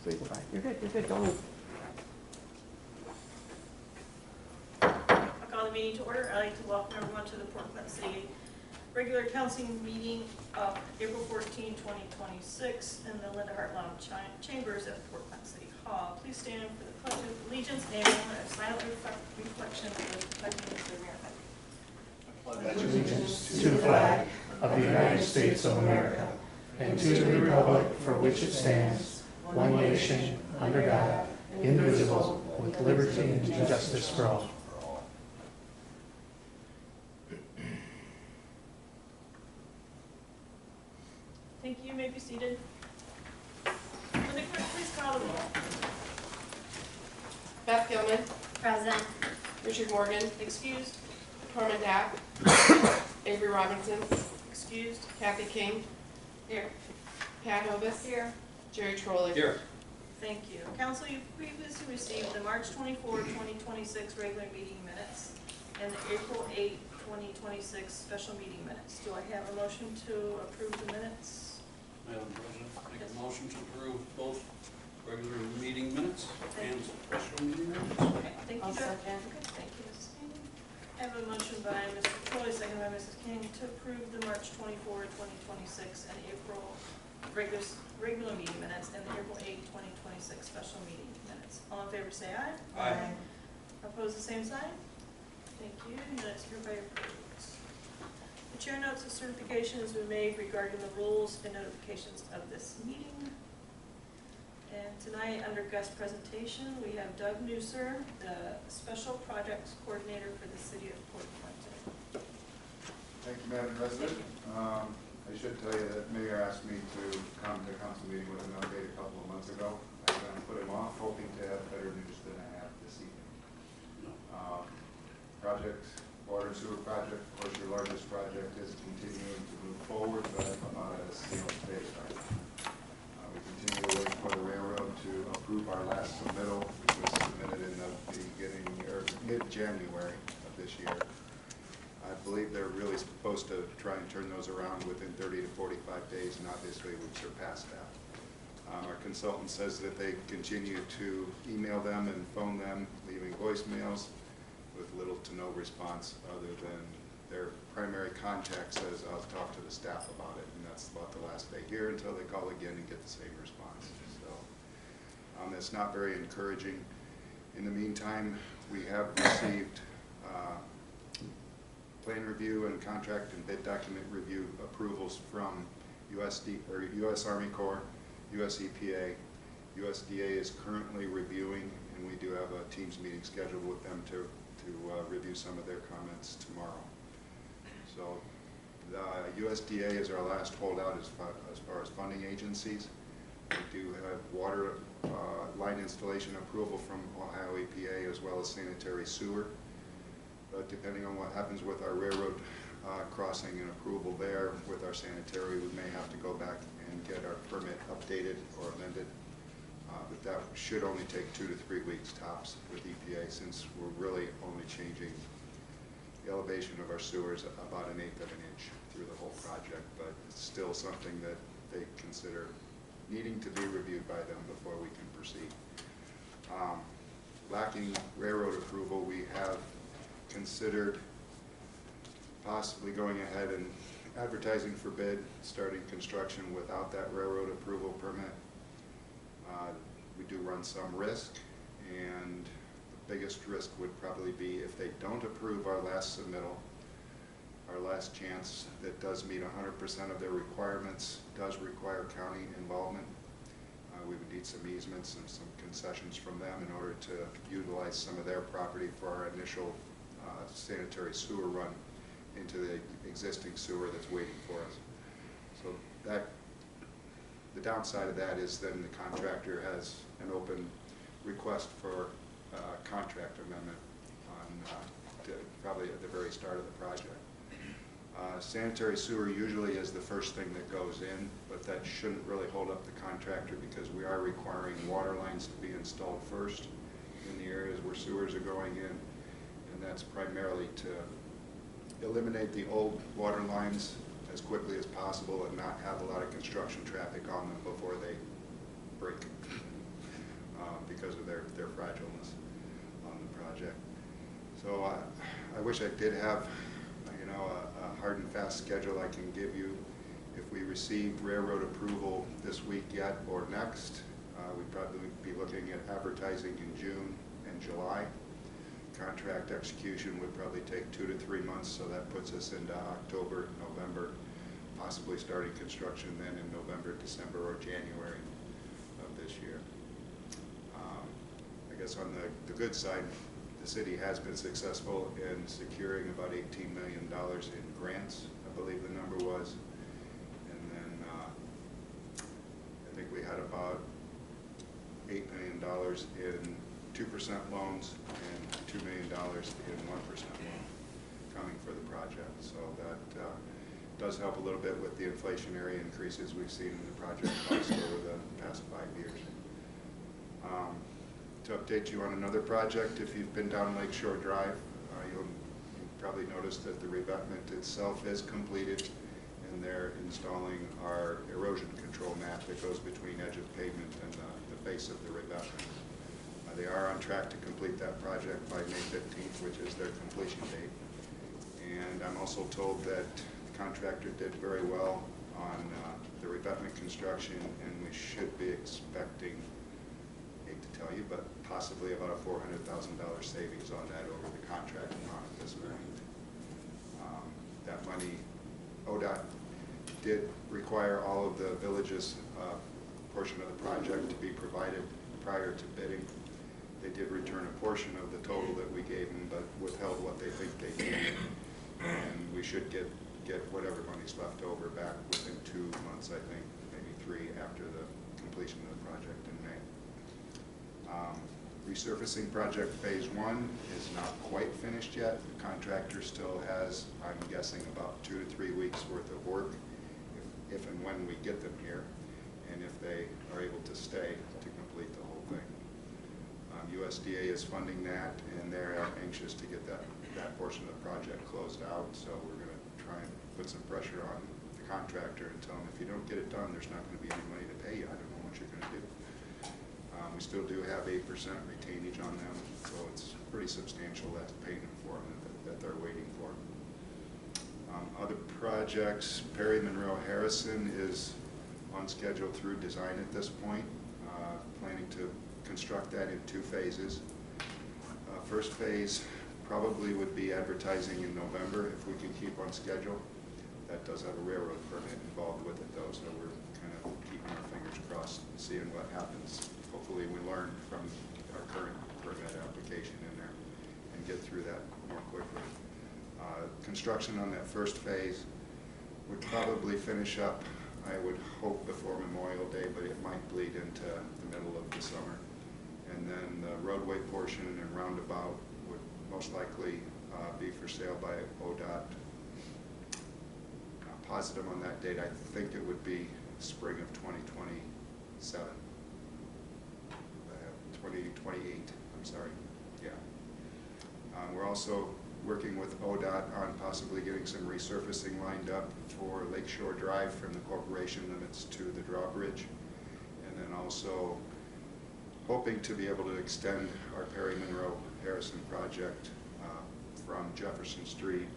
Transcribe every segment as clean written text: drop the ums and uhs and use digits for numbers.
Let's go back. You're good, don't move. I'll call the meeting to order. I'd like to welcome everyone to the Port Clinton City regular council meeting of April 14, 2026 in the Linda Hart Lounge Chambers at Port Clinton City Hall. Please stand for the Pledge of Allegiance and a silent reflection of the Pledge of America. Pledge allegiance to the flag of the United States of America and to the republic for which it stands, one nation, under God, indivisible, with liberty and justice for all. Thank you. You may be seated. Linda, please call the roll. Beth Gilman, Present. Richard Morgan, Excused. Carmen Dapp, Avery Robinson, Excused. Kathy King, Here. Pat Hovis, Here. Jerry Trolley. Here. Thank you. Council, you've previously received the March 24, 2026 regular meeting minutes and the April 8, 2026 special meeting minutes. Do I have a motion to approve the minutes? Madam President, make a motion to approve both regular meeting minutes and special meeting minutes. Okay, thank you. I'll Doug. second. Okay, thank you, Mrs. King. I have a motion by Mr. Troy, second by Mrs. King, to approve the March 24, 2026 and April regular meeting minutes and the April 8, 2026 special meeting minutes. All in favor say aye. Aye. Oppose the same sign? Thank you. Minutes hereby approved. The chair notes a certification has been made regarding the rules and notifications of this meeting. And tonight, under guest presentation, we have Doug Newser, the Special Projects Coordinator for the City of Port Clinton. Thank you, Madam President. I should tell you that Mayor asked me to come to a council meeting with an update a couple of months ago. I kind of put him off, hoping to have better news than I have this evening. Project, water and sewer project, of course, your largest project is continuing to move forward, but about at a snail's pace right now. We continue to wait for the railroad to approve our last submittal, which was submitted in the beginning or mid-January of this year. I believe they're really supposed to try and turn those around within 30 to 45 days, and obviously we've surpassed that. Our consultant says that they continue to email them and phone them, leaving voicemails with little to no response other than their primary contact says, I'll talk to the staff about it, and that's about the last they hear until they call again and get the same response. So it's not very encouraging. In the meantime, we have received plan review and contract and bid document review approvals from U.S. Army Corps, U.S. EPA. USDA is currently reviewing, and we do have a Teams meeting scheduled with them to review some of their comments tomorrow. So the USDA is our last holdout as far as funding agencies. We do have water line installation approval from Ohio EPA as well as sanitary sewer. But depending on what happens with our railroad crossing and approval there with our sanitary, we may have to go back and get our permit updated or amended. But that should only take 2 to 3 weeks tops with EPA, since we're really only changing the elevation of our sewers about 1/8 of an inch through the whole project. But it's still something that they consider needing to be reviewed by them before we can proceed. Lacking railroad approval, we have considered possibly going ahead and advertising for bid, starting construction without that railroad approval permit. We do run some risk, and the biggest risk would probably be if they don't approve our last submittal, our last chance that does meet 100% of their requirements, does require county involvement. We would need some easements and some concessions from them in order to utilize some of their property for our initial sanitary sewer run into the existing sewer that's waiting for us. So that, the downside of that is then the contractor has an open request for contract amendment on probably at the very start of the project. Sanitary sewer usually is the first thing that goes in, but that shouldn't really hold up the contractor because we are requiring water lines to be installed first in the areas where sewers are going in, and that's primarily to eliminate the old water lines as quickly as possible and not have a lot of construction traffic on them before they break. because of their fragileness on the project. So I wish I did have, you know, a hard and fast schedule I can give you. If we receive railroad approval this week yet or next, we'd probably be looking at advertising in June and July. Contract execution would probably take 2 to 3 months, so that puts us into October, November, possibly starting construction then in November, December, or January of this year. I guess on the good side, the city has been successful in securing about $18 million in grants, I believe the number was. And then I think we had about $8 million in 2% loans and $2 million in 1% loan coming for the project. So that does help a little bit with the inflationary increases we've seen in the project cost over the past 5 years. To update you on another project, if you've been down Lakeshore Drive, you'll probably noticed that the revetment itself is completed, and they're installing our erosion control mat that goes between edge of pavement and the face of the revetment. They are on track to complete that project by May 15th, which is their completion date. And I'm also told that the contractor did very well on the revetment construction, and we should be expecting, hate to tell you, but possibly about a $400,000 savings on that over the contract amount at this point. That money, ODOT did require all of the village's portion of the project to be provided prior to bidding. They did return a portion of the total that we gave them, but withheld what they think they needed. And we should get whatever money's left over back within 2 months, I think, maybe 3 after the completion of the project in May. Resurfacing project phase 1 is not quite finished yet. The contractor still has, I'm guessing, about 2 to 3 weeks worth of work if and when we get them here, and if they are able to stay to complete the whole thing. USDA is funding that, and they're anxious to get that portion of the project closed out, so we're going to try and put some pressure on the contractor and tell them if you don't get it done, there's not going to be any money to pay you. I don't know what you're going to do. We still do have 8% retainage on them, so it's pretty substantial, that payment for them that they're waiting for. Other projects, Perry Monroe Harrison is on schedule through design at this point, planning to construct that in 2 phases. First phase probably would be advertising in November if we can keep on schedule. That does have a railroad permit involved with it though, so we're kind of keeping our fingers crossed and seeing what happens. Hopefully we learn from our current permit application in there and get through that more quickly. Construction on that first phase would probably finish up, I would hope, before Memorial Day, but it might bleed into the middle of the summer. And then the roadway portion and roundabout would most likely be for sale by ODOT. Not positive on that date. I think it would be spring of 2027. 2028, I'm sorry. Yeah. We're also working with ODOT on possibly getting some resurfacing lined up for Lakeshore Drive from the corporation limits to the drawbridge. And then also hoping to be able to extend our Perry Monroe Harrison project from Jefferson Street,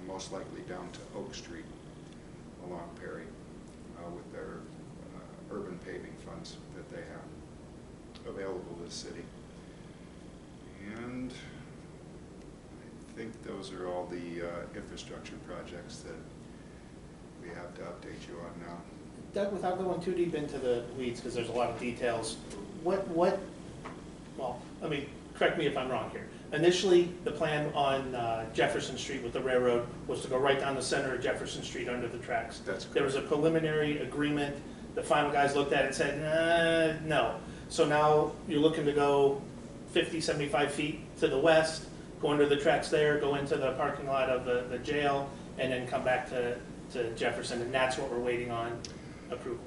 most likely down to Oak Street along Perry with their urban paving funds that they have available to the city. And I think those are all the infrastructure projects that we have to update you on now. Doug, without going too deep into the weeds, because there's a lot of details, well, I mean, correct me if I'm wrong here. Initially, the plan on Jefferson Street with the railroad was to go right down the center of Jefferson Street under the tracks. That's correct. There was a preliminary agreement. The final guys looked at it and said, no. So now you're looking to go 50, 75 feet to the west, go under the tracks there, go into the parking lot of the jail, and then come back to Jefferson, and that's what we're waiting on approval.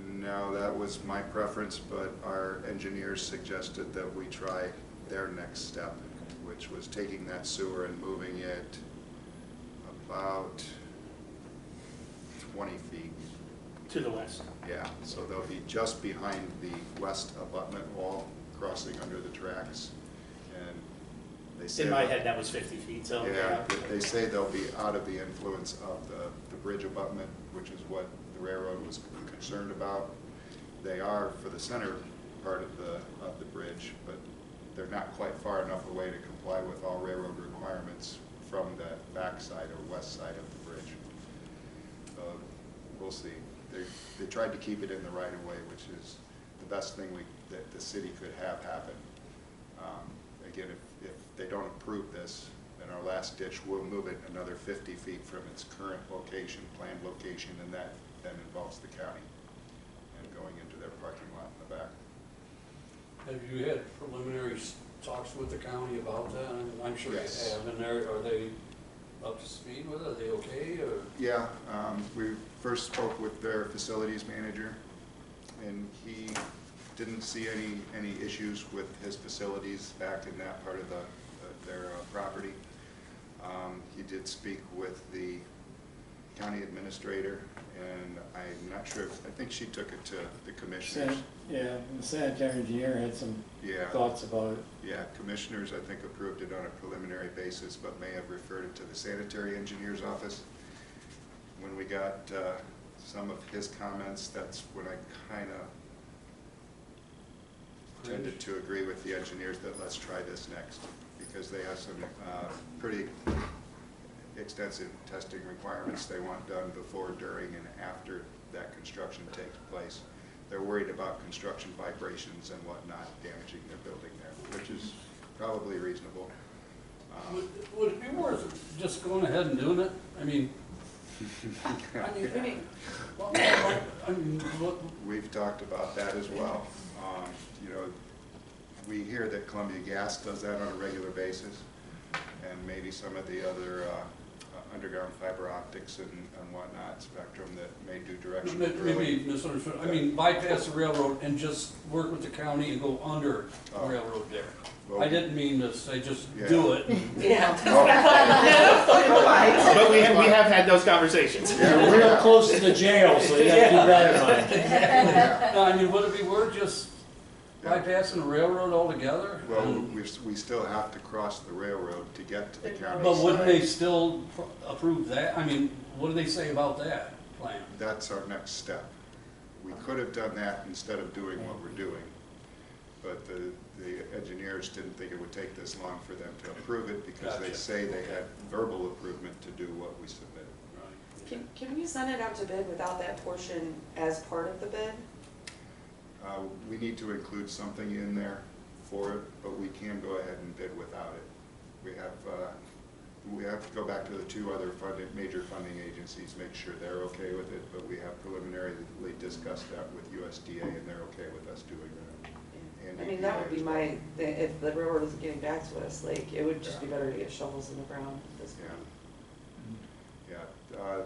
No, that was my preference, but our engineers suggested that we try their next step, which was taking that sewer and moving it about 20 feet. To the west. Yeah, so they'll be just behind the west abutment wall crossing under the tracks. And they say In my head, that was 50 feet, so. yeah, they say they'll be out of the influence of the bridge abutment, which is what the railroad was concerned about. They are for the center part of the bridge, but they're not quite far enough away to comply with all railroad requirements from the back side or west side of the bridge. We'll see. They tried to keep it in the right of way, which is the best thing that the city could have happen. Again, if they don't approve this, then our last ditch will move it another 50 feet from its current location, planned location, and that then involves the county and going into their parking lot in the back. Have you had preliminary talks with the county about that? I'm sure you Yes. have. And are they up to speed with it? Are they okay, or? Yeah, we first spoke with their facilities manager, and he didn't see any issues with his facilities back in that part of their property. He did speak with the county administrator, and I'm not sure, I think she took it to the commissioners. Yeah, the sanitary engineer had some Yeah. thoughts about it. Yeah, commissioners, I think, approved it on a preliminary basis, but may have referred it to the sanitary engineer's office. When we got some of his comments, that's when I kind of tended to agree with the engineers that let's try this next, because they have some pretty extensive testing requirements they want done before, during, and after that construction takes place. They're worried about construction vibrations and whatnot damaging their building there, which is probably reasonable. Would it be worth just going ahead and doing it? I mean, We've talked about that as well. You know, we hear that Columbia Gas does that on a regular basis, and maybe some of the other underground fiber optics and whatnot, Spectrum, that may do directional drilling. maybe misunderstood. I mean, bypass the railroad and just work with the county and go under the Oh. railroad there. Well, I didn't mean to say just Yeah. do it. Yeah. Oh. But we have had those conversations. You're real close to the jail, so you gotta keep that in mind. Yeah. No, I mean, would it be worth just bypassing the railroad altogether? Well, And- we still have to cross the railroad to get to the county. But wouldn't they side. still approve that? I mean, what do they say about that plan? That's our next step. We could have done that instead of doing what we're doing, but the engineers didn't think it would take this long for them to approve it, because they Gotcha. say they had verbal approval to do what we submitted. Right. Can we send it out to bid without that portion as part of the bid? We need to include something in there for it, but we can go ahead and bid without it. We have to go back to the two other major funding agencies, make sure they're okay with it, but we have preliminarily discussed that with USDA, and they're okay with us doing that. And I mean, that would EPA be as well. my, if the railroad isn't getting back to us, like, it would just be better to get shovels in the ground at this Yeah. point. Yeah,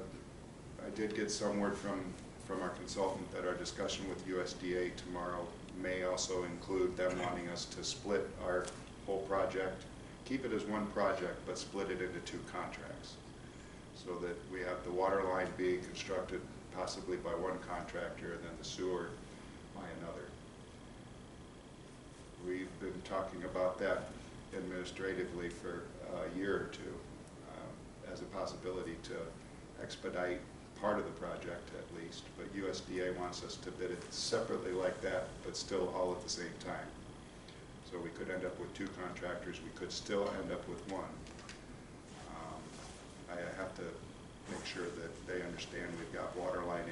I did get some word from our consultant that our discussion with USDA tomorrow may also include them wanting us to split our whole project, keep it as one project, but split it into two contracts, so that we have the water line being constructed possibly by one contractor and then the sewer by another. We've been talking about that administratively for a year or two, as a possibility to expedite part of the project at least, but USDA wants us to bid it separately like that, but still all at the same time. So we could end up with two contractors, we could still end up with one. I have to make sure that they understand we've got water line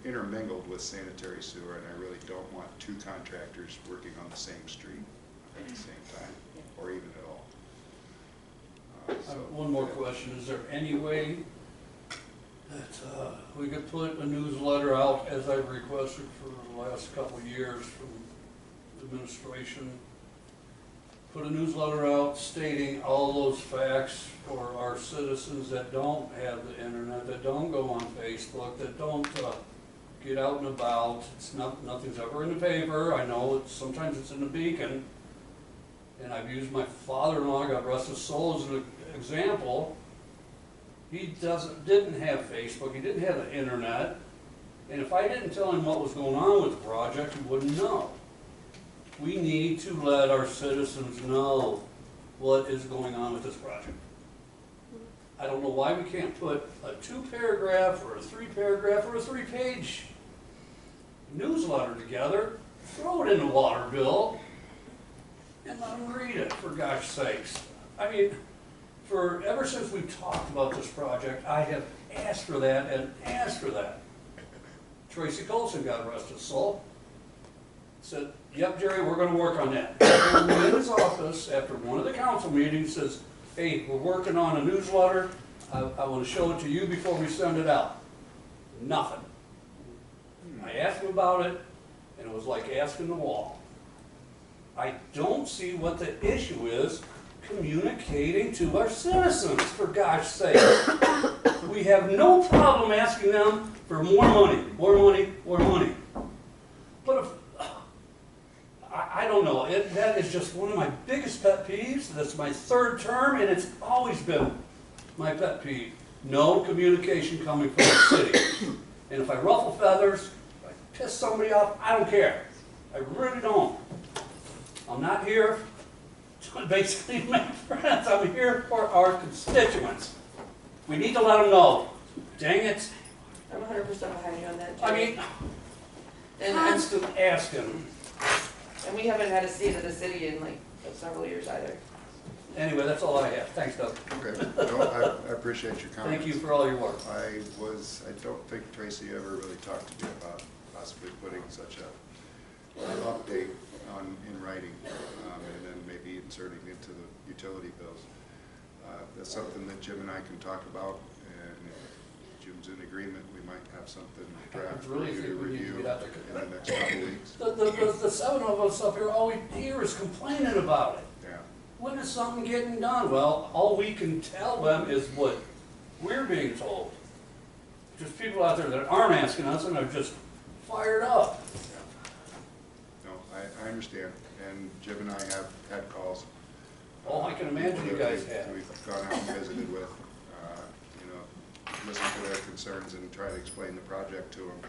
intermingled with sanitary sewer, and I really don't want two contractors working on the same street at the same time, or even at all. One more question, is there any way that we could put a newsletter out, as I've requested for the last couple of years from the administration? Put a newsletter out stating all those facts for our citizens that don't have the internet, that don't go on Facebook, that don't get out and about. It's nothing's ever in the paper. I know sometimes it's in the Beacon. And I've used my father-in-law, God rest his soul, as an example. He didn't have Facebook, he didn't have the internet, and if I didn't tell him what was going on with the project, he wouldn't know. we need to let our citizens know what is going on with this project. I don't know why we can't put a 2-paragraph or a 3-paragraph or a 3-page newsletter together, throw it in the water bill, and let them read it, for gosh sakes. I mean, ever since we talked about this project, I have asked for that and asked for that. Tracy Colson, God rest his soul, said, yep, Jerry, we're gonna work on that. And in his office, after one of the council meetings, says, hey, we're working on a newsletter. I want to show it to you before we send it out. Nothing. I asked him about it, and it was like asking the wall. I don't see what the issue is communicating to our citizens, for gosh sake. We have no problem asking them for more money, more money, more money. But if, I don't know, that is just one of my biggest pet peeves. That's my 3rd term, and it's always been my pet peeve. No communication coming from the city. And if I ruffle feathers, if I piss somebody off, I don't care. I really don't. I'm not here to basically make friends. I'm here for our constituents. We need to let them know. Dang it. I'm 100% behind you on that, I Jerry. mean, And constant asking. we haven't had a state of the city in like several years either. Anyway, that's all I have. Thanks, Doug. Okay, no, I appreciate your comments. Thank you for all your work. I don't think Tracy ever really talked to me about possibly putting such an update in writing, and then maybe inserting into the utility bills. That's something that Jim and I can talk about, and if Jim's in agreement, we might have something draft for really you to think we need to review get out there. in the next couple of weeks. The 7 of us up here, all we hear is complaining about it. Yeah. When is something getting done? Well, all we can tell them is what we're being told. Just people out there that aren't asking us and are just fired up. No, I understand, and Jim and I have had calls. Oh, I can imagine you guys have. We've gone out and visited with, listen to their concerns and try to explain the project to them.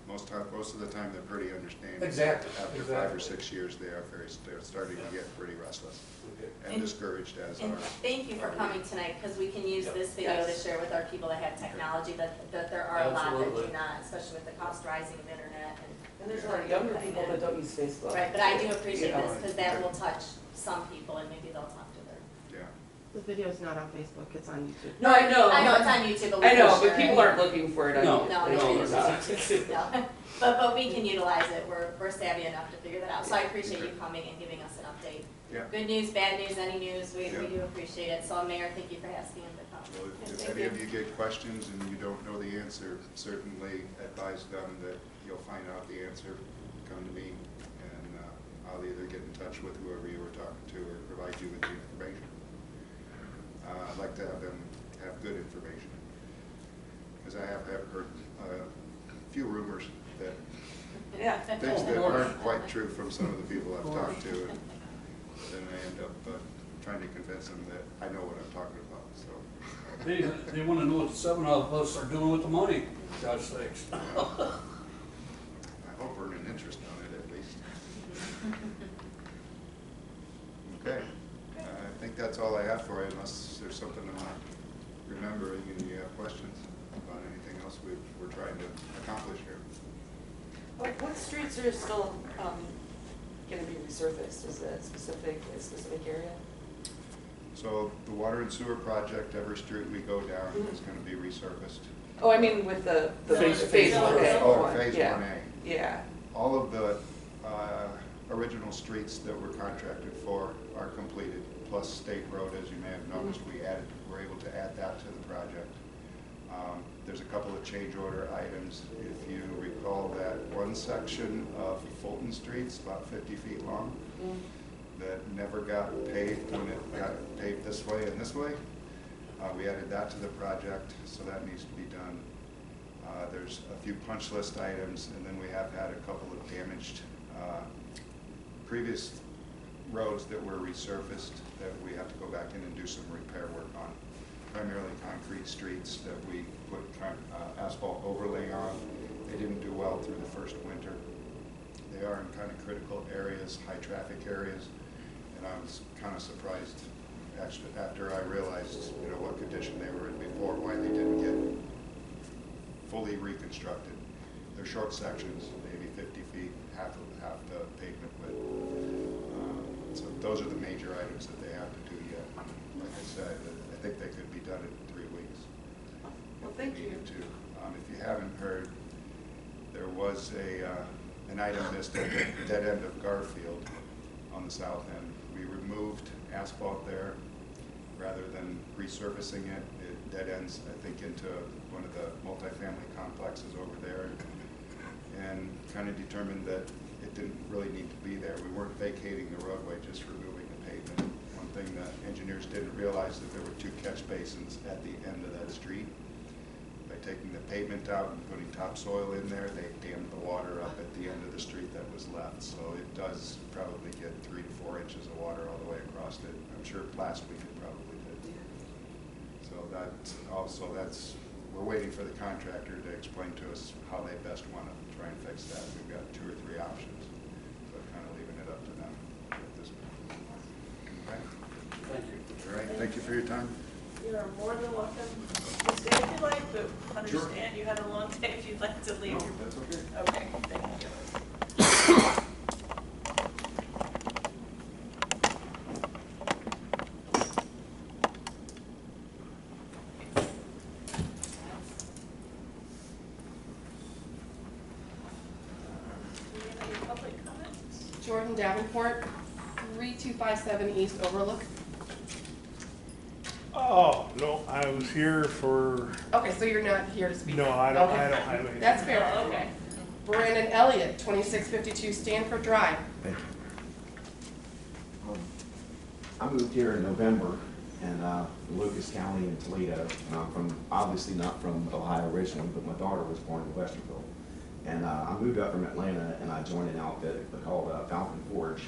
Most of the time, they're pretty understanding. Exactly, After exactly. 5 or 6 years, they're starting to get pretty restless and discouraged as And are. thank you for coming tonight, because we can use this video to Yes. share with our people that have technology, that there are a lot that Absolutely. do not, especially with the cost rising of internet And there's a lot of younger people that don't use Facebook. Right, but I do appreciate You know, this, because that will touch some people, and maybe they'll talk to their. Yeah. The video's not on Facebook, it's on YouTube. No, I know. I know it's on YouTube, but we I know, can but share people it. aren't looking for it on No, YouTube. no, They no, know. No, but we can utilize it, we're savvy enough to figure that out, so I appreciate you coming and giving us an update. Yeah. Good news, bad news, any news, we Yeah. do appreciate it, so Mayor, thank you for asking him to come. Well, if Thank any you. of you get questions and you don't know the answer, certainly advise them that you'll find out the answer. Come to me, and I'll either get in touch with whoever you were talking to or provide you with the information. I'd like to have them have good information, because I have heard a few rumors that Yeah. things that aren't quite true from some of the people I've talked to, and then I end up trying to convince them that I know what I'm talking about, so. They want to know what the 7 of us are doing with the money, for God's sakes. I hope we're earning interest on it at least. Okay, I think that's all I have for you, unless there's something I'm not remembering and you have questions about anything else we're trying to accomplish here. What streets are still gonna be resurfaced? Is it a specific area? So the water and sewer project, every street we go down is gonna be resurfaced. Oh, I mean with the Phase- phase phase 1A. Oh, phase Yeah. 1A. Yeah. All of the original streets that were contracted for are completed, plus State Road, as you may have noticed, we're able to add that to the project. There's a couple of change order items. If you recall that one section of Fulton Street's about 50 feet long that never got paved when it got paved this way and this way. We added that to the project, so that needs to be done. There's a few punch list items, and then we have had a couple of damaged previous roads that were resurfaced that we have to go back in and do some repair work on. Primarily concrete streets that we put asphalt overlay on. They didn't do well through the first winter. They are in kind of critical areas, high traffic areas, and I was kind of surprised actually after I realized, you know, what condition they were in before, why they didn't get fully reconstructed. They're short sections, maybe 50 feet, half the pavement width. So those are the major items that they have to do yet. Like I said, I think they could be done in 3 weeks. Well, thank you. If you haven't heard, there was an item missed at the dead end of Garfield on the south end. We removed asphalt there rather than resurfacing it. It dead ends, I think, into one of the multifamily complexes over there, and kind of determined that it didn't really need to be there. We weren't vacating the roadway, just removing the pavement. One thing that engineers didn't realize that there were 2 catch basins at the end of that street. By taking the pavement out and putting topsoil in there, they dammed the water up at the end of the street that was left. So it does probably get 3 to 4 inches of water all the way across it. I'm sure last week it probably did. So we're waiting for the contractor to explain to us how they best want to try and fix that. We've got 2 or 3 options, so kind of leaving it up to them at this point. Okay. Thank you. All right, thank you for your time. You are more than welcome to stay if you'd like, but understand you had a long day if you'd like to leave. No, that's okay. Okay, thank you. Do we have any public comments? Jordan Davenport, 3257 East Overlook. Oh, no, I was here for, Okay, so you're not here to speak? no, I don't Okay. have anything. That's fair, okay. Brandon Elliott, 2652 Stanford Drive. Thank you. I moved here in November in Lucas County in Toledo. And I'm from, obviously not from Ohio originally, but my daughter was born in Westerville. And I moved up from Atlanta and I joined an outfit called Falcon Forge.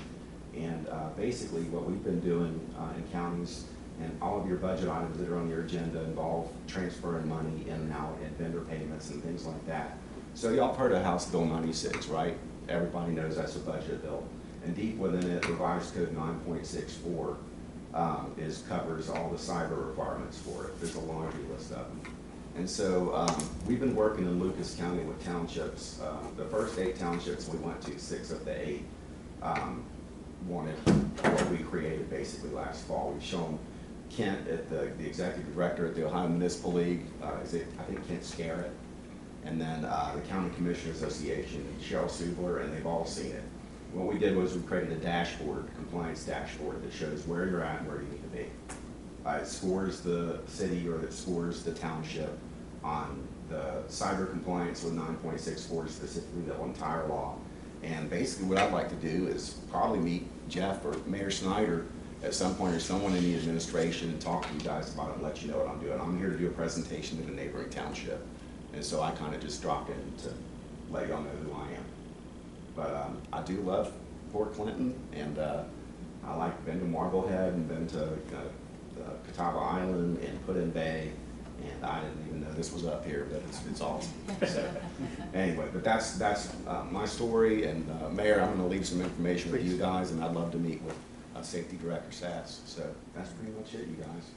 And basically what we've been doing in counties, and all of your budget items that are on your agenda involve transferring money in and out and vendor payments and things like that. So y'all heard of House Bill 96, right? Everybody knows that's a budget bill. And deep within it, revised code 9.64 covers all the cyber requirements for it. There's a laundry list of them. And so we've been working in Lucas County with townships. The first 8 townships we went to, 6 of the 8 wanted what we created basically last fall. We've shown Kent, the executive director at the Ohio Municipal League, I think Kent Scarrett, and then the County Commissioner Association, Cheryl Subler, and they've all seen it. What we did was we created a dashboard, compliance dashboard, that shows where you're at and where you need to be. It scores the city or it scores the township on the cyber compliance with 9.64, specifically the entire law. And basically what I'd like to do is probably meet Jeff or Mayor Snyder at some point, or someone in the administration, and talk to you guys about it and let you know what I'm doing. I'm here to do a presentation to the neighboring township. And so I kind of just dropped in to let y'all know who I am. But I do love Fort Clinton, and I like been to Marblehead and been to Catawba Island and Put-in Bay, and I didn't even know this was up here, but it's awesome. So anyway, but that's my story, and Mayor, I'm going to leave some information with you guys, and I'd love to meet with Safety Director Sass. So that's pretty much it, you guys.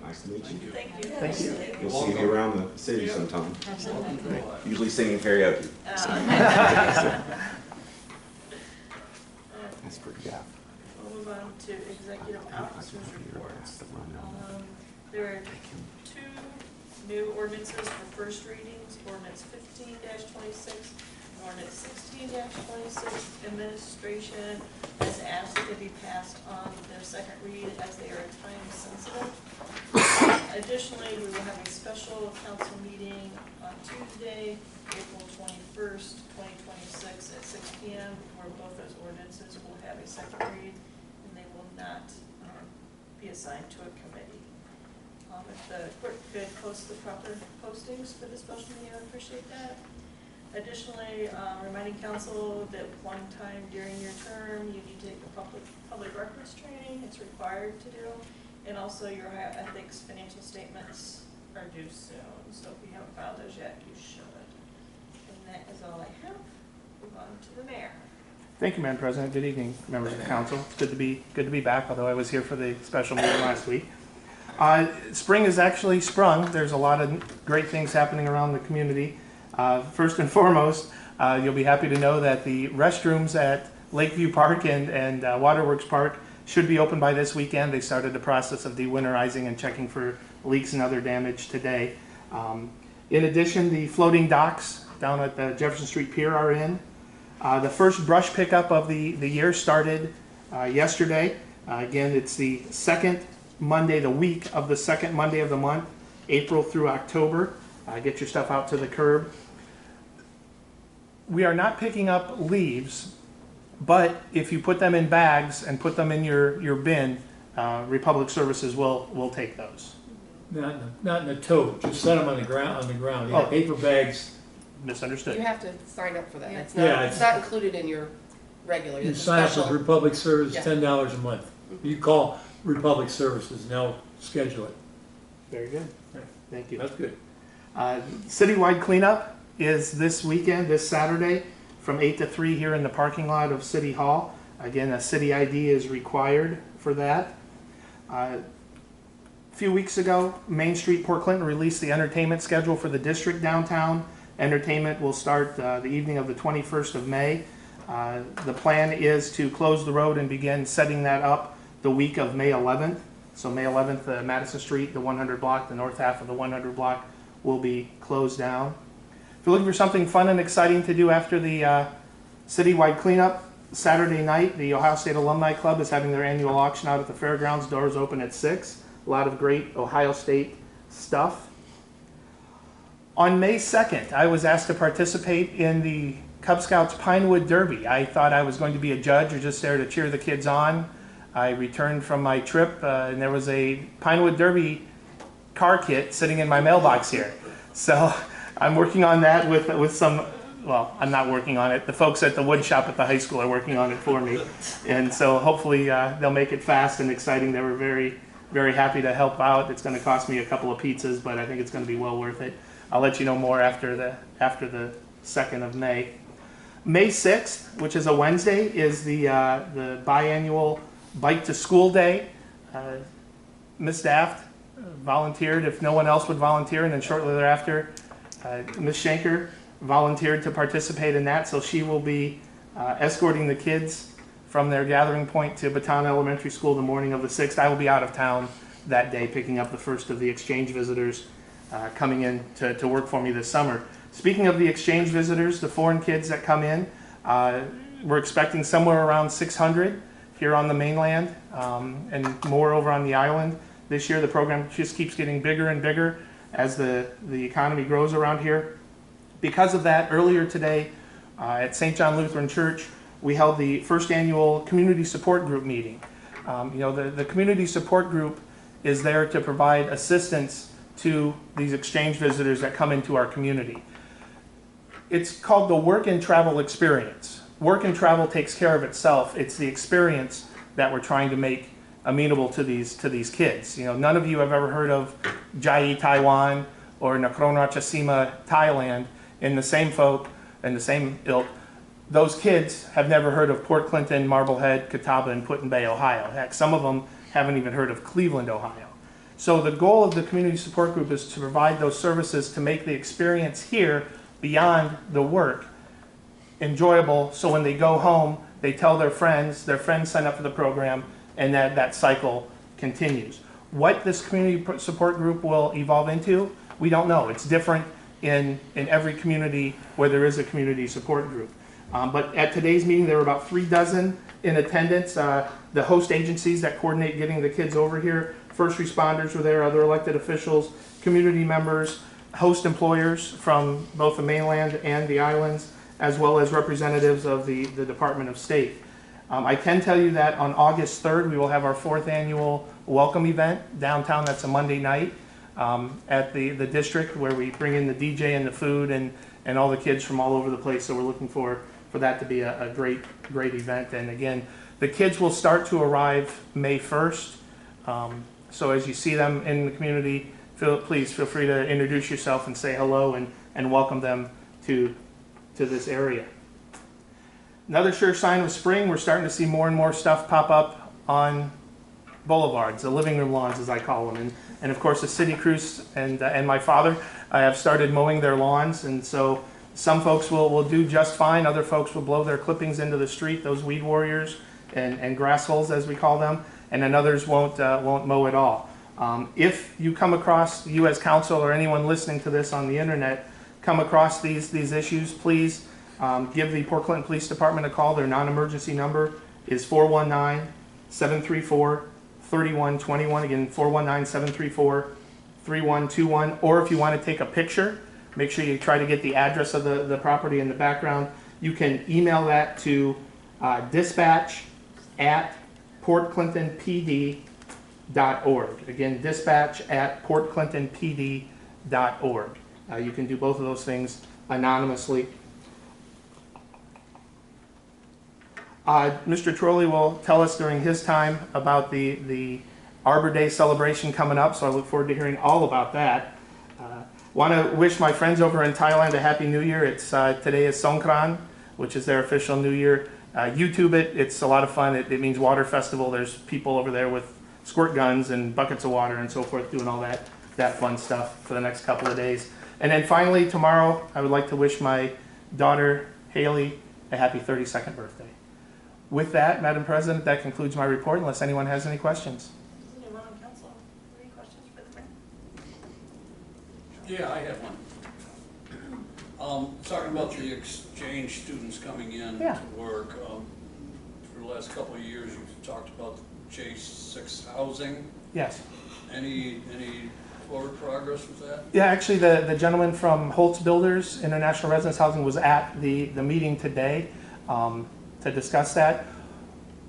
Nice to meet you. Thank you. Thank you. You'll see me around the city sometime. Usually singing karaoke. That's pretty gaff. We'll move on to executive officers reports. There are 2 new ordinances for first readings, ordinance 15-26, and ordinance 16-26. Administration has asked to be passed on their second read as they are time sensitive. Additionally, we will have a special council meeting on Tuesday, April 21st, 2026 at 6 p.m. where both those ordinances will have a second read and they will not be assigned to a committee. If the clerk could post the proper postings for the special meeting, I would appreciate that. Additionally, reminding council that one time during your term, you need to take the public records training. It's required to do. And also your ethics financial statements are due soon. So if you haven't filed those yet, you should. And that is all I have. Move on to the mayor. Thank you, Madam President. Good evening, members of the council. It's good to be back, although I was here for the special meeting last week. Spring has actually sprung. There's a lot of great things happening around the community. First and foremost, you'll be happy to know that the restrooms at Lakeview Park and Waterworks Park should be open by this weekend. They started the process of dewinterizing and checking for leaks and other damage today. In addition, the floating docks down at the Jefferson Street Pier are in. The first brush pickup of the year started yesterday. Again, it's the second Monday, the week of the second Monday of the month, April through October. Get your stuff out to the curb. We are not picking up leaves, but if you put them in bags and put them in your bin, Republic Services will take those. Not in a tote, just set them on the ground. Yeah, Oh. paper bags. Misunderstood. You have to sign up for that. It's Yeah, not, it's not included in your regular, You it's a sign up special. with Republic Service, Yeah. $10 a month. You call Republic Services, and they'll schedule it. Very good. Right. Thank you. That's good. Citywide cleanup is this weekend, this Saturday, from 8 to 3 here in the parking lot of City Hall. Again, a city ID is required for that. A few weeks ago, Main Street, Port Clinton released the entertainment schedule for the district downtown. Entertainment will start the evening of the 21st of May. The plan is to close the road and begin setting that up the week of May 11th. So May 11th, Madison Street, the 100 block, the north half of the 100 block will be closed down. If you're looking for something fun and exciting to do after the citywide cleanup, Saturday night, the Ohio State Alumni Club is having their annual auction out at the fairgrounds. Doors open at 6. A lot of great Ohio State stuff. On May 2nd, I was asked to participate in the Cub Scouts Pinewood Derby. I thought I was going to be a judge or just there to cheer the kids on. I returned from my trip and there was a Pinewood Derby car kit sitting in my mailbox here. So I'm working on that with some, well, I'm not working on it. The folks at the wood shop at the high school are working on it for me. And so hopefully they'll make it fast and exciting. They were very, very happy to help out. It's going to cost me a couple of pizzas, but I think it's going to be well worth it. I'll let you know more after the 2nd of May. May 6th, which is a Wednesday, is the biannual Bike to School Day. Ms. Daft volunteered if no one else would volunteer, and then shortly thereafter, Ms. Shanker volunteered to participate in that, so she will be escorting the kids from their gathering point to Baton Elementary School the morning of the 6th. I will be out of town that day, picking up the first of the exchange visitors coming in to work for me this summer. Speaking of the exchange visitors, the foreign kids that come in, we're expecting somewhere around 600 here on the mainland and more over on the island. This year the program just keeps getting bigger and bigger as the economy grows around here. Because of that, earlier today at St. John Lutheran Church, we held the first annual Community Support Group meeting. The Community Support Group is there to provide assistance to these exchange visitors that come into our community. It's called the Work and Travel Experience. Work and travel takes care of itself. It's the experience that we're trying to make amenable to these kids. You know, none of you have ever heard of Chiayi, Taiwan, or Nakhon Ratchasima, Thailand, in the same folk and the same ilk. Those kids have never heard of Port Clinton, Marblehead, Catawba, and Put-in-Bay, Ohio. Heck, some of them haven't even heard of Cleveland, Ohio. So the goal of the Community Support Group is to provide those services to make the experience here beyond the work enjoyable, so when they go home, they tell their friends sign up for the program, and that cycle continues. What this Community Support Group will evolve into, we don't know. It's different in every community where there is a Community Support Group. But at today's meeting, there were about 36 in attendance. The host agencies that coordinate getting the kids over here, first responders were there, other elected officials, community members, host employers from both the mainland and the islands, as well as representatives of the Department of State. I can tell you that on August 3rd, we will have our 4th annual welcome event downtown. That's a Monday night at the district, where we bring in the DJ and the food and all the kids from all over the place. So we're looking for that to be a great event. And again, the kids will start to arrive May 1st. So as you see them in the community, please feel free to introduce yourself and say hello and welcome them to this area. Another sure sign of spring, we're starting to see more and more stuff pop up on boulevards, the living room lawns as I call them. And of course the city crews and my father have started mowing their lawns, and so some folks will do just fine, other folks will blow their clippings into the street, those weed warriors and grass holes as we call them, and then others won't mow at all. If you come across, you as council or anyone listening to this on the internet, come across these issues, please give the Port Clinton Police Department a call. Their non-emergency number is 419-734-3121. Again, 419-734-3121. Or if you want to take a picture, make sure you try to get the address of the property in the background. You can email that to dispatch@portclintonpd.org. Again, dispatch@portclintonpd.org. You can do both of those things anonymously. Mr. Trolley will tell us during his time about the Arbor Day celebration coming up, so I look forward to hearing all about that. Want to wish my friends over in Thailand a Happy New Year. Today is Songkran, which is their official New Year. YouTube it. It's a lot of fun. It means water festival. There's people over there with squirt guns and buckets of water and so forth doing all that fun stuff for the next couple of days. And then finally, tomorrow, I would like to wish my daughter, Haley, a happy 32nd birthday. With that, Madam President, that concludes my report, unless anyone has any questions. Does anyone on council have any questions for the mayor? Yeah, I have one. Talking about the exchange students coming in Yeah. to work, for the last couple of years, you've talked about J6 housing. Yes. Any forward progress with that? Yeah, actually, the gentleman from Holtz Builders International Residence Housing was at the meeting today to discuss that.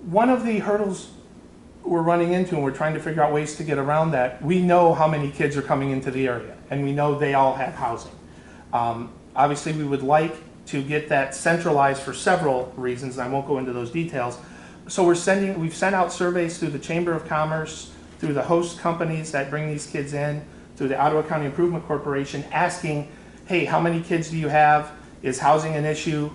One of the hurdles we're running into, and we're trying to figure out ways to get around that, we know how many kids are coming into the area, and we know they all have housing. Obviously, we would like to get that centralized for several reasons, and I won't go into those details. So we've sent out surveys through the Chamber of Commerce, through the host companies that bring these kids in, through the Ottawa County Improvement Corporation, asking, hey, how many kids do you have? Is housing an issue?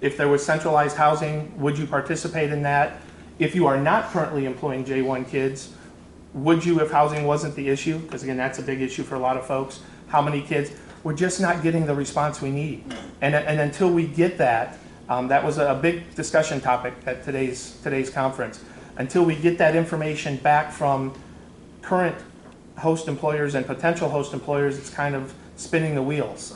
If there was centralized housing, would you participate in that? If you are not currently employing J1 kids, would you if housing wasn't the issue? Because again, that's a big issue for a lot of folks. How many kids? We're just not getting the response we need. And until we get that, that was a big discussion topic at today's conference. Until we get that information back from current host employers and potential host employers, it's kind of spinning the wheels.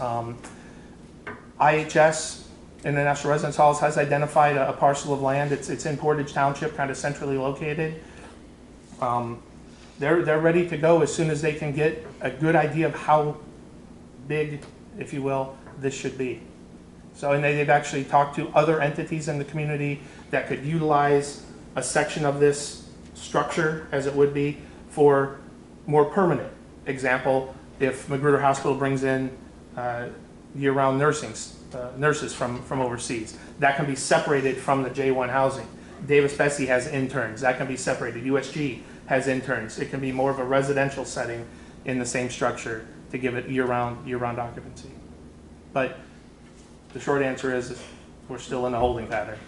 IHS, International Residence Halls, has identified a parcel of land. It's in Portage Township, kind of centrally located. They're ready to go as soon as they can get a good idea of how big, if you will, this should be. So, and they've actually talked to other entities in the community that could utilize a section of this structure, as it would be, for more permanent. Example, if Magruder Hospital brings in year-round nurses from overseas, that can be separated from the J1 housing. Davis-Besse has interns, that can be separated. USG has interns. It can be more of a residential setting in the same structure to give it year-round occupancy. But the short answer is we're still in a holding pattern.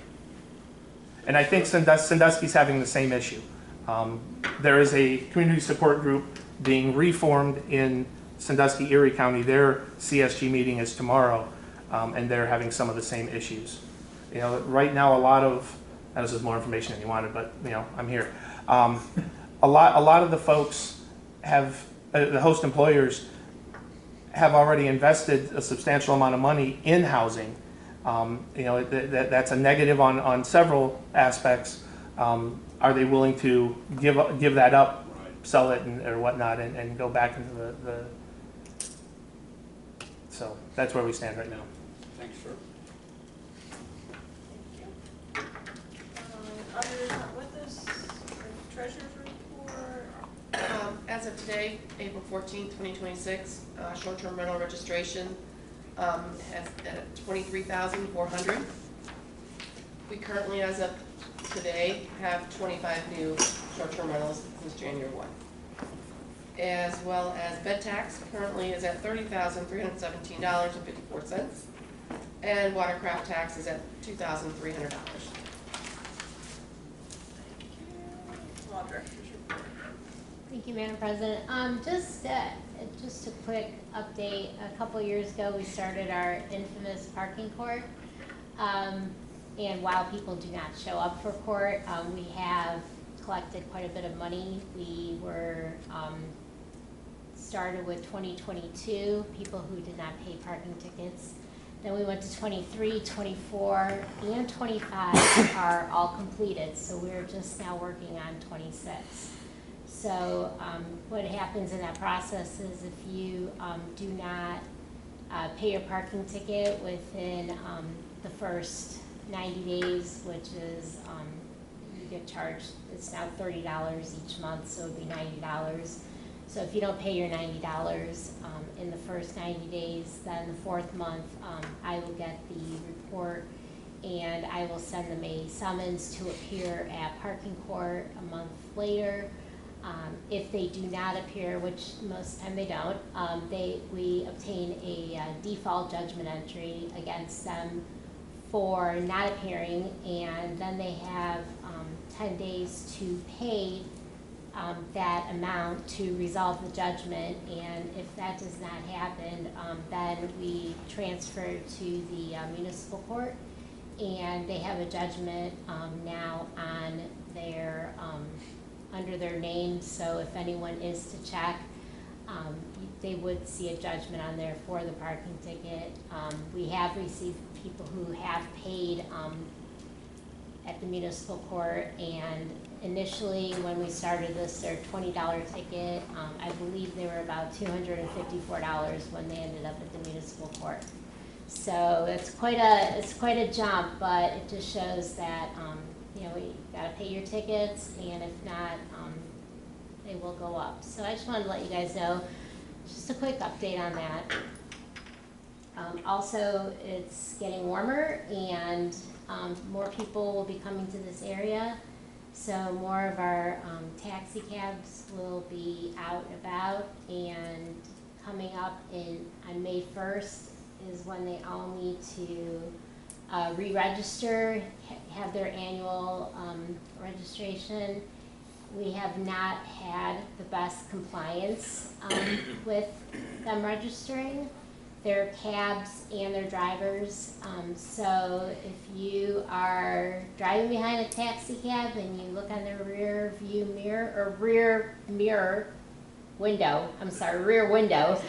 And I think Sandusky's having the same issue. There is a community support group being reformed in Sandusky, Erie County. Their CSG meeting is tomorrow, and they're having some of the same issues. You know, right now a lot of, this is more information than you wanted, but you know, I'm here. A lot of the folks have, the host employers have already invested a substantial amount of money in housing. You know, that's a negative on several aspects. Are they willing to give that up, sell it or whatnot, and go back into the so that's where we stand right now. Thanks, sir. Thank you. Others not with us, treasurer's report. As of today, April 14th, 2026, short-term rental registration has at 23,400. We currently, as of today, have 25 new short-term rentals since January 1. As well as bed tax currently is at $30,317.54. And watercraft tax is at $2,300. Law Director's report. Thank you, Madam President. Just a quick update. A couple years ago, we started our infamous parking court. And while people do not show up for court, we have collected quite a bit of money. We were started with 2022, people who did not pay parking tickets. Then we went to 23, 24, and 25 are all completed. So we're just now working on 26. So what happens in that process is if you do not pay your parking ticket within the first 90 days, which is you get charged, it's now $30 each month, so it would be $90. So if you don't pay your $90 in the first 90 days, then the fourth month I will get the report and I will send them a summons to appear at parking court a month later. If they do not appear, which most of the time they don't, we obtain a default judgment entry against them for not appearing, and then they have 10 days to pay that amount to resolve the judgment, and if that does not happen, then we transfer to the municipal court, and they have a judgment now on their under their name, so if anyone is to check, they would see a judgment on there for the parking ticket. We have received people who have paid at the municipal court, and initially when we started this, their $20 ticket, I believe they were about $254 when they ended up at the municipal court. So it's quite a jump, but it just shows that we gotta pay your tickets, and if not, they will go up. So I just wanted to let you guys know, just a quick update on that. Also, it's getting warmer, and more people will be coming to this area. So more of our taxi cabs will be out and about, and coming up on May 1st is when they all need to re-register, have their annual registration. We have not had the best compliance with them registering their cabs and their drivers. So if you are driving behind a taxi cab and you look on the rear window,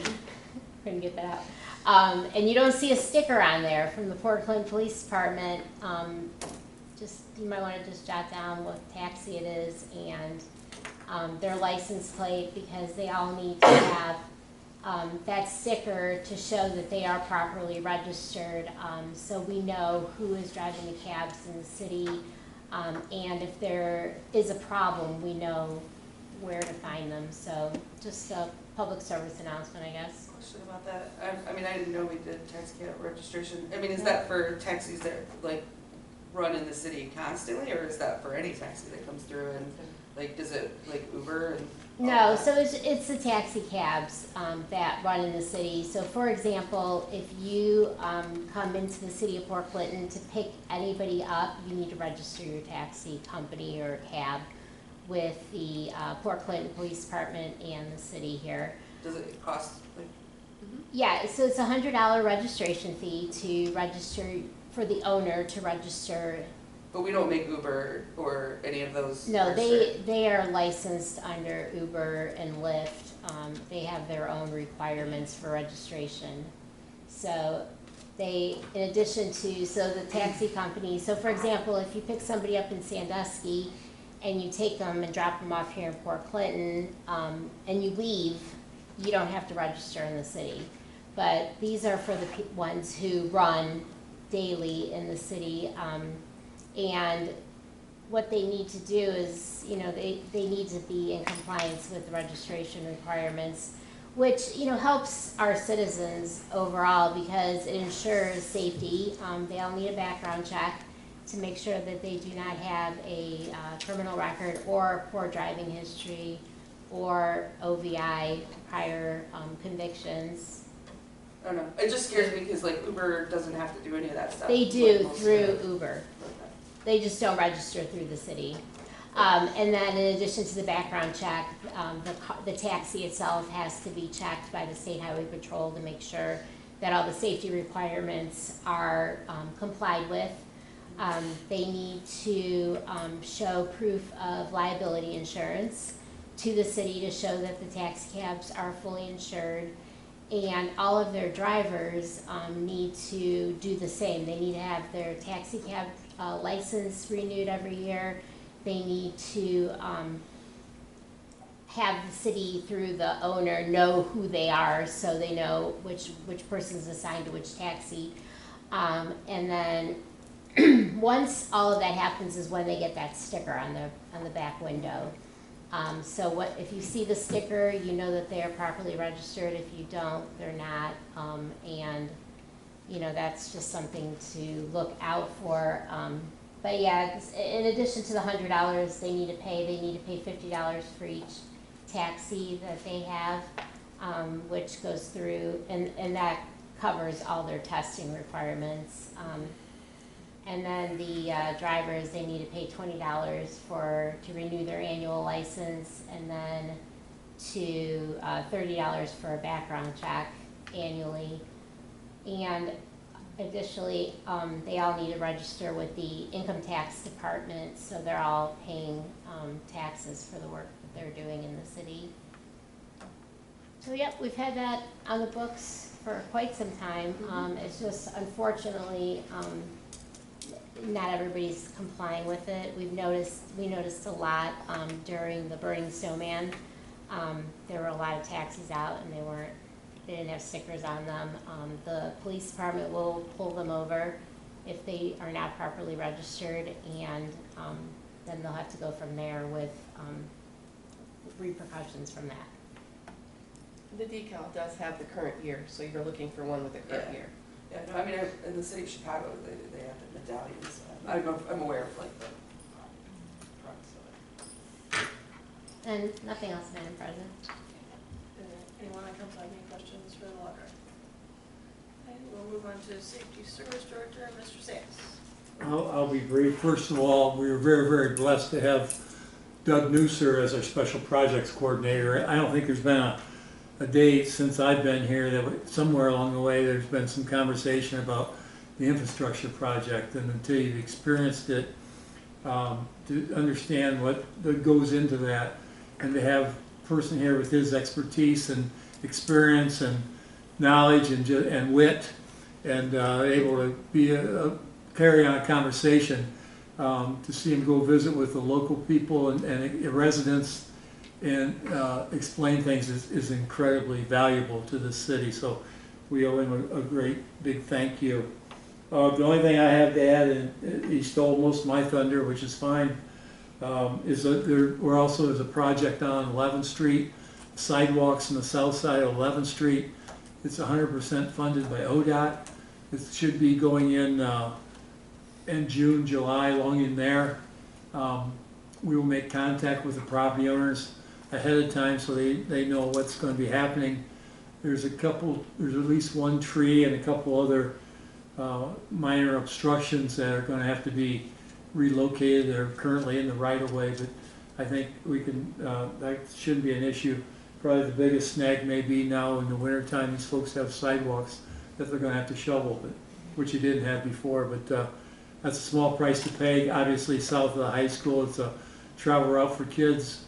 couldn't get that out. And you don't see a sticker on there from the Port Clinton Police Department, you might want to just jot down what taxi it is and their license plate, because they all need to have that sticker to show that they are properly registered, so we know who is driving the cabs in the city, and if there is a problem, we know where to find them. So just a public service announcement, I guess. Question about that. I mean, I didn't know we did taxi cab registration. I mean, is that for taxis that like run in the city constantly, or is that for any taxi that comes through, and like, does it like Uber and all No, that? so it's the taxi cabs that run in the city. So for example, if you come into the city of Port Clinton to pick anybody up, you need to register your taxi company or cab with the Port Clinton Police Department and the city here. Does it cost like? Yeah, so it's a $100 registration fee to register, for the owner to register. But we don't make Uber or any of those. No, register- they are licensed under Uber and Lyft. They have their own requirements for registration. So they, in addition to, so the taxi company, so for example, if you pick somebody up in Sandusky and you take them and drop them off here in Port Clinton, and you leave, you don't have to register in the city. But these are for the ones who run daily in the city. And what they need to do is, they need to be in compliance with the registration requirements, which, helps our citizens overall because it ensures safety. They all need a background check to make sure that they do not have a criminal record or poor driving history or OVI prior convictions. I don't know, it just scares me because like Uber doesn't have to do any of that stuff. They like do most through of it. Uber. They just don't register through the city. And then in addition to the background check, the taxi itself has to be checked by the State Highway Patrol to make sure that all the safety requirements are complied with. They need to show proof of liability insurance to the city to show that the taxi cabs are fully insured. And all of their drivers need to do the same. They need to have their taxi cab license renewed every year. They need to have the city, through the owner, know who they are so they know which person's assigned to which taxi. And then once all of that happens is when they get that sticker on the back window. So if you see the sticker, you know that they are properly registered. If you don't, they're not. And you know, that's just something to look out for. But yeah, in addition to the $100 they need to pay $50 for each taxi that they have, which goes through, and that covers all their testing requirements. And then the drivers, they need to pay $20 to renew their annual license, and then to $30 for a background check annually. And additionally, they all need to register with the income tax department, so they're all paying taxes for the work that they're doing in the city. So yep, we've had that on the books for quite some time. It's just unfortunately not everybody's complying with it. We noticed a lot during the Burning Snowman. There were a lot of taxis out and they didn't have stickers on them. The police department will pull them over if they are not properly registered, and then they'll have to go from there with repercussions from that. The decal does have the current year, so you're looking for one with the current year. Yeah, no, I mean, in the city of Chicago, they have the medallions. I'm aware of like the trucks. And nothing else, Madam President. Anyone that comes have any questions for the library? Okay, we'll move on to Safety Service Director, Mr. Sams. I'll be brief. First of all, we were very, very blessed to have Doug Newser as our Special Projects Coordinator. I don't think there's been a day since I've been here that somewhere along the way there's been some conversation about the infrastructure project, and until you've experienced it, to understand what goes into that, and to have a person here with his expertise and experience and knowledge and wit, and able to be carry on a conversation, to see him go visit with the local people and residents and explain things is incredibly valuable to the city. So we owe him a great big thank you. The only thing I have to add, and he stole most of my thunder, which is fine, is that we're also there's a project on 11th Street, sidewalks on the south side of 11th Street. It's 100% funded by ODOT. It should be going in June, July, along in there. We will make contact with the property owners ahead of time so they know what's going to be happening. There's at least one tree and a couple other minor obstructions that are going to have to be relocated. They're currently in the right of way, but I think we can, that shouldn't be an issue. Probably the biggest snag may be now in the wintertime, these folks have sidewalks that they're going to have to shovel, which you didn't have before, but that's a small price to pay. Obviously south of the high school, it's a travel route for kids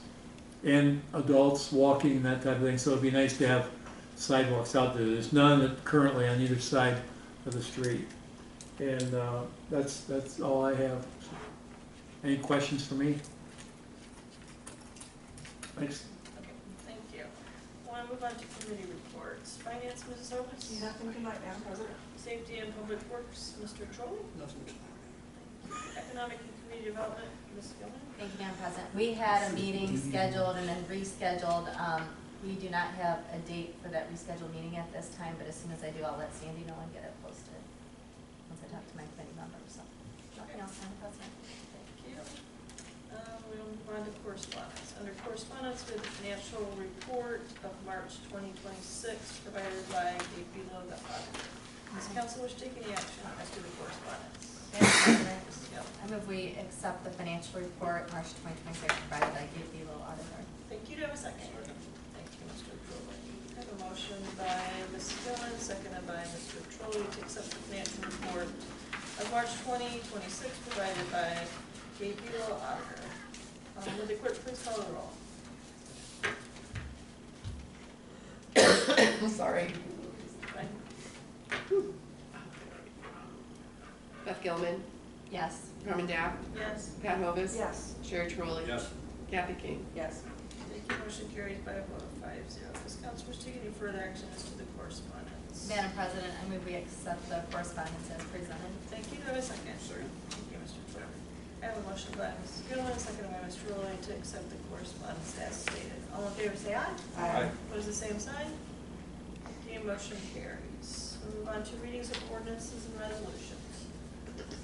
and adults walking and that type of thing, so it'd be nice to have sidewalks out there. There's none currently on either side of the street. And that's all I have. Any questions for me? Thanks. Okay, thank you. Want to move on to committee reports. Finance, Mrs. Opus? Nothing tonight, Madam President. Safety and Public Works, Mr. Trolley? Nothing tonight. Economic and Community Development, Ms. Gilman? Thank you, Madam President. We had a meeting scheduled and then rescheduled. We do not have a date for that rescheduled meeting at this time, but as soon as I do, I'll let Sandy know and get it posted once I talk to my committee members. So, nothing else, Madam President. Thank you. We'll move on to correspondence. Under correspondence, we have the financial report of March 2026 provided by Dave Belo, the auditor. Does council wish to take any action as to the correspondence? Madam President, Mrs. Gill. I move we accept the financial report, March 2026, provided by Gabe Belo, auditor. Thank you. Do I have a second? Thank you, Mr. Trolley. I have a motion by Mrs. Gilman, seconded by Mr. Trolley to accept the financial report of March 2026 provided by Gabe Belo, auditor. Would the clerk please call the roll? Sorry. Fine. Beth Gilman, Yes. Carmen Dapp, Yes. Pat Hovis. Yes. Sherry Trolley. Yes. Kathy King. Yes. Thank you. Motion carries by a vote of 5-0. Does council wish to take any further action as to the correspondence? Madam President, I move we accept the correspondence as presented. Thank you. Do I have a second? Second. Thank you, Mr. Trolley. I have a motion by Mrs. Gilman, seconded by Mr. Trolley to accept the correspondence as stated. All in favor say aye. Aye. Opposed, the same sign. Okay, motion carries. We'll move on to readings of ordinances and resolutions.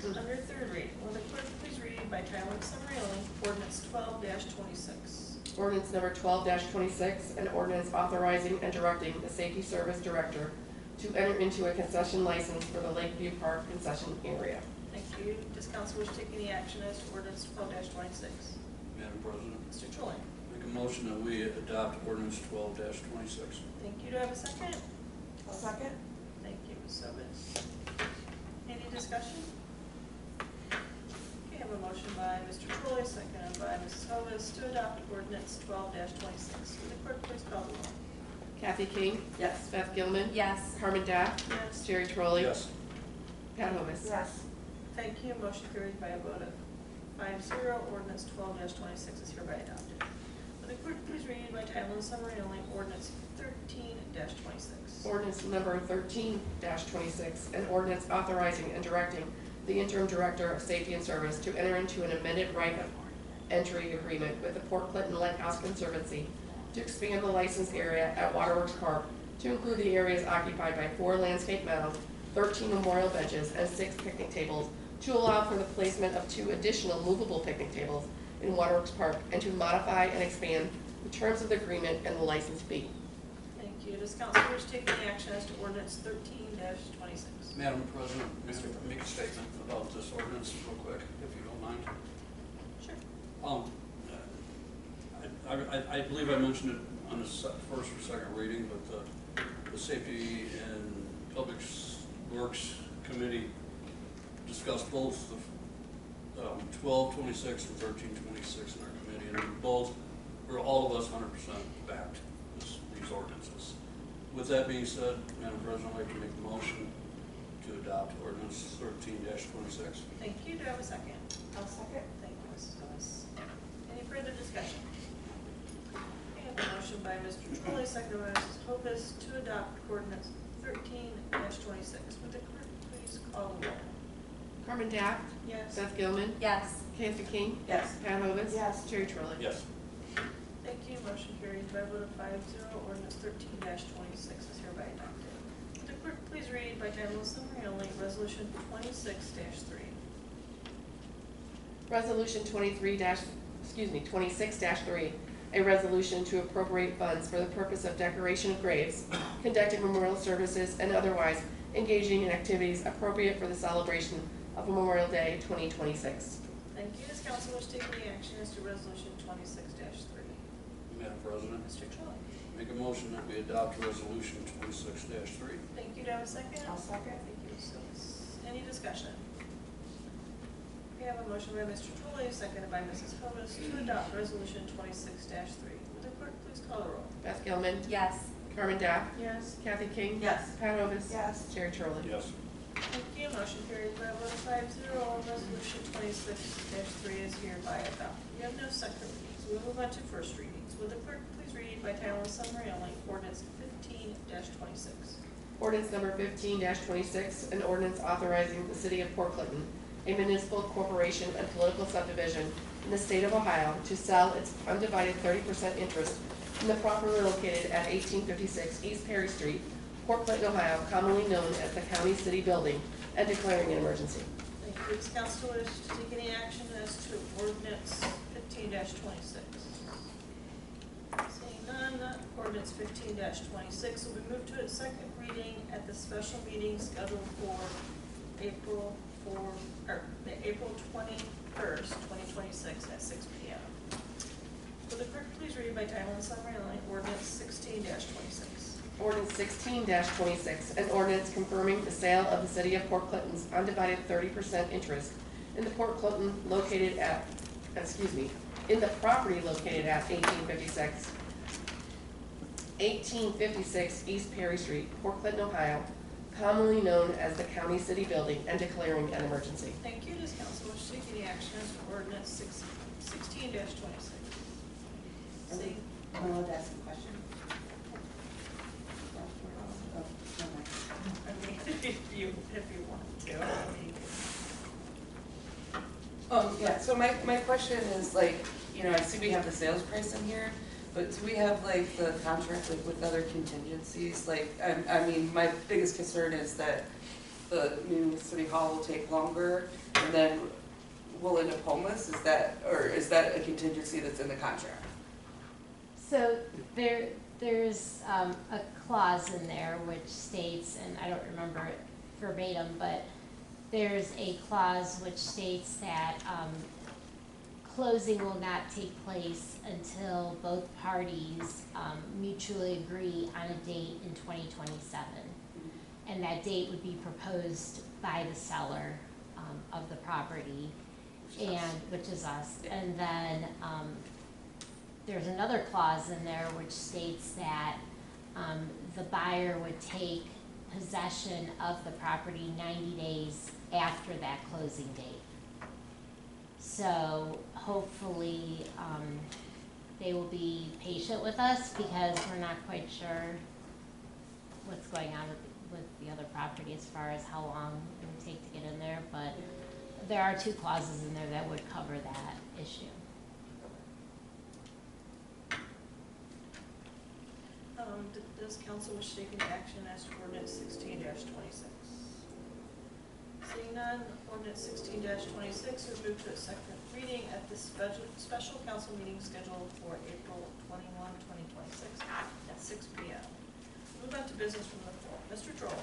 Under third reading, will the clerk please read by title and summary only, ordinance 12-26. Ordinance number 12-26, an ordinance authorizing and directing the Safety Service Director to enter into a concession license for the Lakeview Park concession area. Thank you. Does council wish to take any action as to ordinance 12-26? Madam President, Mr. Trolley. make a motion that we adopt ordinance 12-26. Thank you. Do I have a second? I'll second. Thank you, Ms. Sobis. Any discussion? Okay, I have a motion by Mr. Trolley, seconded by Mrs. Hovis to adopt ordinance 12-26. Will the clerk please call the roll? Kathy King. Yes. Beth Gilman. Yes. Carmen Dapp. Yes. Jerry Trolley. Yes. Pat Hovis. Yes. Thank you. Motion carries by a vote of 5-0. Ordinance 12-26 is hereby adopted. Will the clerk please read by title and summary only ordinance 13-26? Ordinance number 13-26, an ordinance authorizing and directing the interim director of safety and service to enter into an amended right of entry agreement with the Port Clinton Lighthouse Conservancy to expand the licensed area at Waterworks Park to include the areas occupied by 4 landscape meadows, 13 memorial benches, and 6 picnic tables, to allow for the placement of 2 additional movable picnic tables in Waterworks Park, and to modify and expand the terms of the agreement and the license fee. Thank you. Does council wish to take any action as to ordinance 13-26? Madam President, may I make a statement about this ordinance real quick, if you don't mind? Sure. I believe I mentioned it on the first or second reading, but the Safety and Public Works Committee discussed both the 12-26 and 13-26 in our committee, and both, or all of us 100% backed these ordinances. With that being said, Madam President, I'd like to make a motion to adopt ordinance 13-26. Thank you. Do I have a second? I'll second. Thank you, Mrs. Lewis. Any further discussion? I have a motion by Mr. Trolley, seconded by Mrs. Hovis to adopt ordinance 13-26. Would the clerk please call the roll? Carmen Dapp. Yes. Beth Gilman. Yes. Kathy King. Yes. Pat Hovis. Yes. Jerry Trolley. Yes. Thank you. Motion carries by a vote of 5-0. Ordinance 13-26 is hereby adopted. Would the clerk please read by title and summary only resolution 26-3? Resolution 26-3, a resolution to appropriate funds for the purpose of decoration of graves, conducting memorial services, and otherwise engaging in activities appropriate for the celebration of Memorial Day 2026. Thank you. Does council wish to take any action as to resolution 26-3? Madam President, Mr. Trolley. make a motion that we adopt resolution 26-3. Thank you. Do I have a second? I'll second. Thank you, Ms. Sills. Any discussion? We have a motion by Mr. Trolley, seconded by Mrs. Hovis to adopt resolution 26-3. Would the clerk please call the roll? Beth Gilman. Yes. Carmen Dapp. Yes. Kathy King. Yes. Pat Hovis. Yes. Jerry Trolley. Yes. Thank you. Motion carries by a vote of 5-0. Resolution 26-3 is hereby adopted. We have no second readings. We'll move on to first readings. Will the clerk please read by title and summary only ordinance 15-26? Ordinance number 15-26, an ordinance authorizing the City of Port Clinton, a municipal corporation and political subdivision in the state of Ohio, to sell its undivided 30% interest in the property located at 1856 East Perry Street, Port Clinton, Ohio, commonly known as the County City Building, and declaring an emergency. Thank you. Does council wish to take any action as to ordinance 15-26? 16-26? Seeing none, ordinance 15-26 will be moved to its second reading at the special meeting scheduled for April 21st, 2026 at 6 p.m. Will the clerk please read by title and summary on ordinance 16-26? Ordinance 16-26, an ordinance confirming the sale of the city of Port Clinton's undivided 30% interest in the Port Clinton located at, in the property located at 1856 East Perry Street, Port Clinton, Ohio, commonly known as the County City Building, and declaring an emergency. Thank you. Does council wish to take any action as to ordinance 16-26? See? I'm allowed to ask a question? If you want to. Yeah, so my question is like, you know, I see we have the sales price in here, but do we have like the contract like with other contingencies? Like, I mean, my biggest concern is that the new city hall will take longer and then we'll end up homeless. Is that a contingency that's in the contract? So there's a clause in there which states, and I don't remember it verbatim, but there's a clause which states that closing will not take place until both parties mutually agree on a date in 2027. And that date would be proposed by the seller of the property, which is us. And then there's another clause in there which states that the buyer would take possession of the property 90 days after that closing date. So hopefully they will be patient with us because we're not quite sure what's going on with the other property as far as how long it would take to get in there, but there are two clauses in there that would cover that issue. Does council wish to take any action as to ordinance 16-26? Seeing none, ordinance 16-26 is moved to its second reading at the special council meeting scheduled for April 21, 2026 at 6 p.m. Move on to business from the floor. Mr. Droll.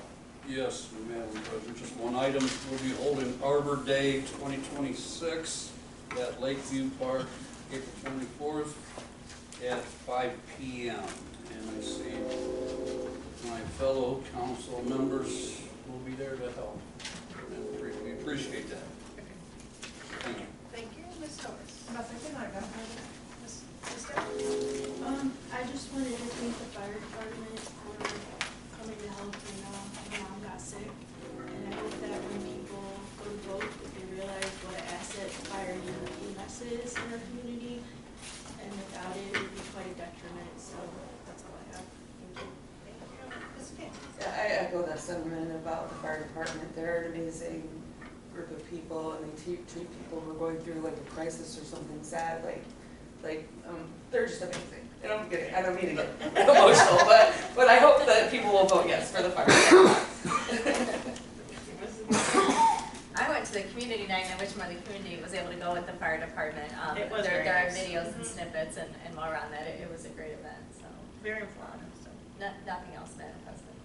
Yes, Madam President, just one item. We'll be holding Arbor Day 2026 at Lakeview Park, April 24th at 5 p.m. And I see my fellow council members will be there to help. And we appreciate that. Thank you. Thank you. Ms. Norris. Ms. Stephanie. I just wanted to thank the fire department for coming to help when my mom got sick. And I hope that when people go to vote, that they realize what an asset fire EMS is in our community. And without it, it would be quite a detriment. So that's all I have. Thank you. Thank you. Ms. King. Yeah, I echo that sentiment about the fire department. They're an amazing group of people, and they treat people who are going through like a crisis or something sad, they're just amazing. I don't mean to get emotional, but I hope that people will vote yes for the fire department. I went to the community night and I wish more of the community was able to go with the fire department. It was there very are nice. videos and snippets and more on that. It was a great event, so. Very informative. So, Nothing else, Madam President.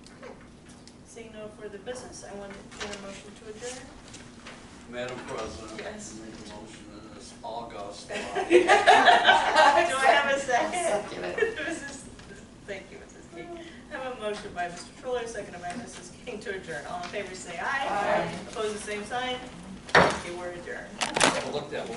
seeing no further business, I want to get a motion to adjourn. Madam President. Yes. Make a motion in this August. Do I have a second? Thank you, Mrs. King. I have a motion by Mr. Troller, seconded by Mrs. King to adjourn. All in favor say aye. Aye. Opposed, the same sign. Thank you, we're adjourned. Look that way.